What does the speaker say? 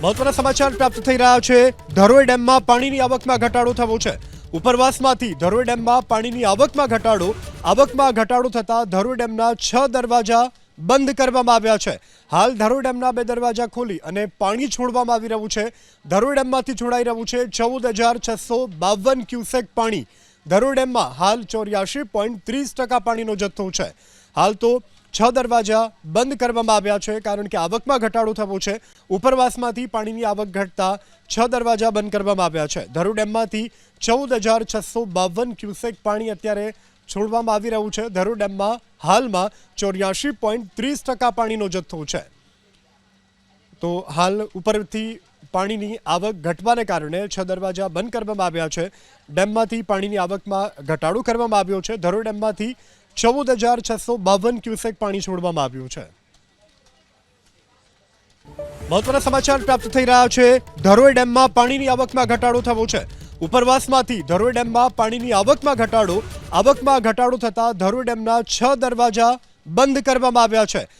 મહત્વના સમાચાર પ્રાપ્ત થઈ રહ્યા છે। ધરોઈ ડેમમાં પાણીની આવકમાં ઘટાડો થયો છે। ઉપરવાસમાંથી ધરોઈ ડેમમાં પાણીની આવકમાં ઘટાડો થતા ધરોઈ ડેમના 6 દરવાજા બંધ કરવામાં આવ્યા છે। હાલ ધરોઈ ડેમના 2 દરવાજા ખોલી અને પાણી છોડવામાં આવી રહ્યું છે। ધરોઈ ડેમમાંથી છોડાઈ રહ્યું છે 14,652 ક્યુસેક પાણી। ધરોઈ ડેમમાં હાલ 84.30% પાણીનો જથ્થો છે। હાલ તો 6 દરવાજા બંધ કરવામાં આવ્યા છે કારણ કે આવકમાં ઘટાડો થયો છે। ઉપરવાસમાંથી પાણીની આવક ઘટતા 6 દરવાજા બંધ કરવામાં આવ્યા છે। ધરોઈ ડેમમાંથી 14,652 ક્યુસેક પાણી અત્યારે છોડવામાં આવી રહ્યું છે। ધરોઈ ડેમમાં હાલમાં 84.30% પાણીનો જથ્થો છે। તો હાલ ઉપરથી પાણીની આવક ઘટવાને કારણે 6 દરવાજા બંધ કરવામાં આવ્યા છે। ડેમમાંથી પાણીની આવકમાં ઘટાડો કરવામાં આવ્યો છે। ધરોઈ ડેમમાંથી 14,652 ક્યુસેક પાણી છોડવામાં આવ્યું છે। મહત્વના સમાચાર પ્રાપ્ત થઈ રહ્યા છે। ધરોઈ ડેમમાં પાણીની આવકમાં ઘટાડો થયો છે। ઉપરવાસમાંથી ધરોઈ ડેમમાં પાણીની આવકમાં ઘટાડો થતા ધરોઈ ડેમના 6 દરવાજા બંધ કરવામાં આવ્યા છે।